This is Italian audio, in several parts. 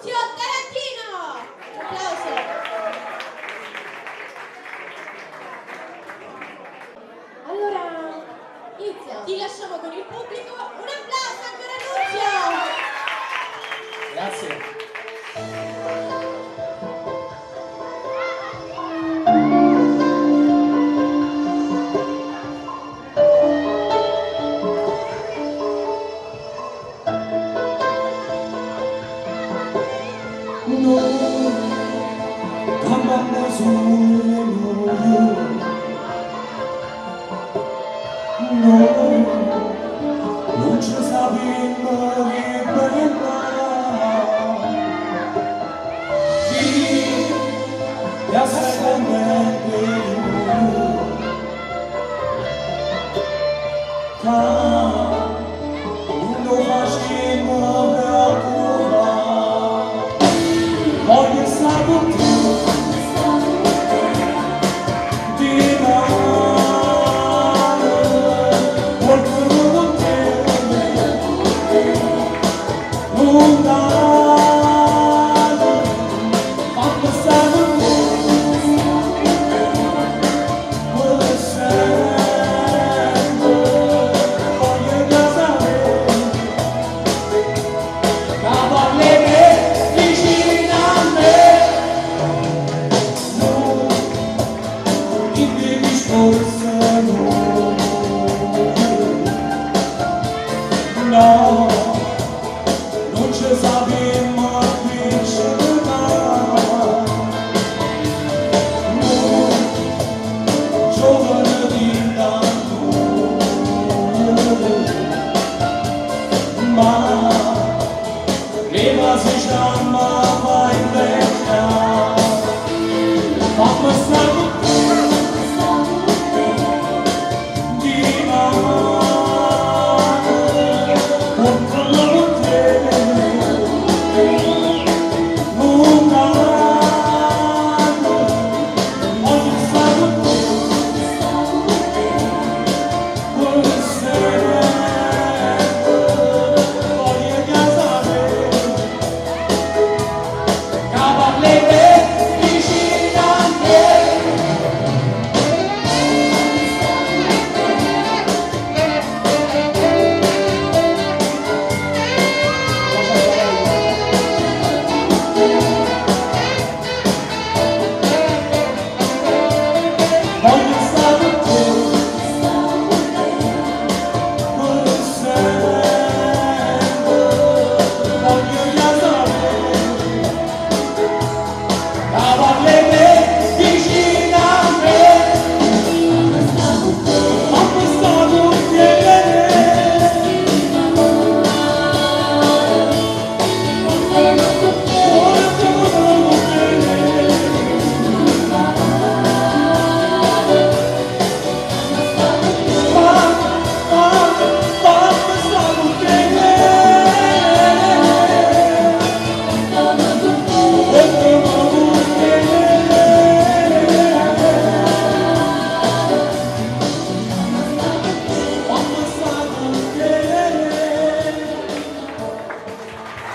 Zio Tarantino! Un applauso! Allora, inizia. Ti lasciamo con il pubblico. Un applauso ancora a Nunzio! Grazie. Non ci sappiamo che bella chi ti assai quando facciamo preoccupare voglio stare con te di mano qualcuno con te lontano quando stare con te voglio sempre voglio casare cavaliere vicino a me non devi sforzare no non ci sappiamo vincere no giovane di tanto ma prima si chiamava invecchia fammi stare con te di mano qualcuno con te lontano voglio stare con te voglio sempre voglio casare cavaliere vicino a me voglio stare con te voglio sempre voglio casare cavaliere vicino a me fammi stare con te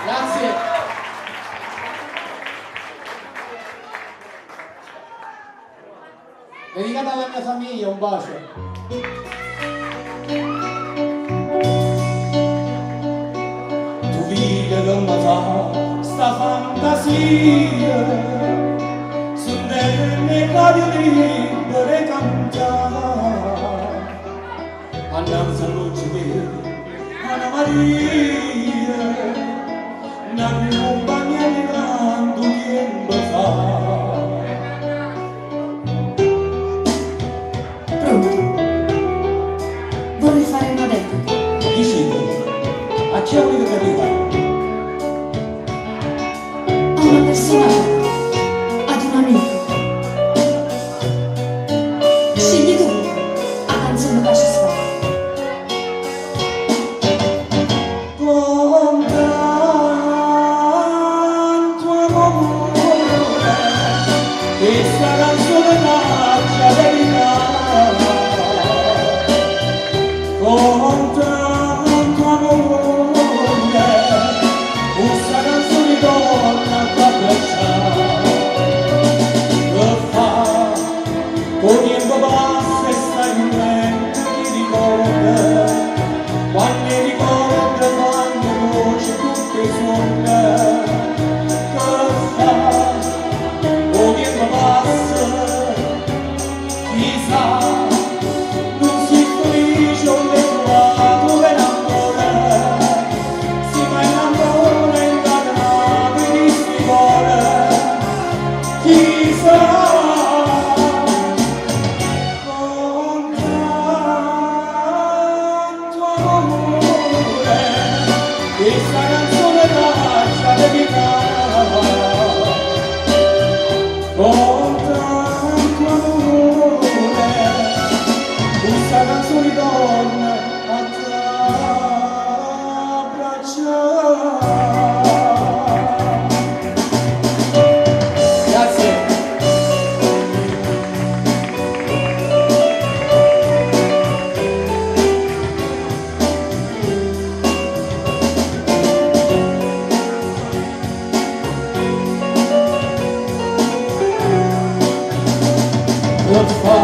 Grazie. Dedicata alla mia famiglia, un bacio. Tu vivi con me fa sta fantasia su delle radio libere cantare annanzi all'occhio vedi Anna Maria una compagnia di tanto tempo fa Pronto? Vorrei fare una dedica. dicevo a chi volete dedicare? A una persona certa. Ad un amico. Scegli tu la canzone che ci sta. Con tanto amore questa canzone faccia verità con tanto amore questa canzone fa,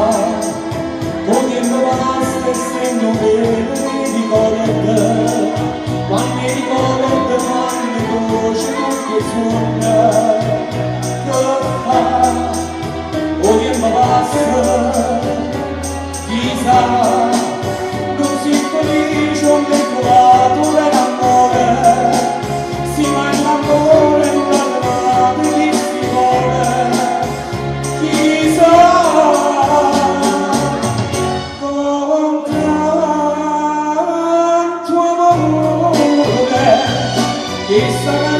come mi basta se non vedo i ricordi, quando mi ricordo quando voce che suona, che fa, come mi basta, chissà, non si felice ho trovato l'amore, si ma l'amore in calma di stimore, chissà, con tanto amore, chissà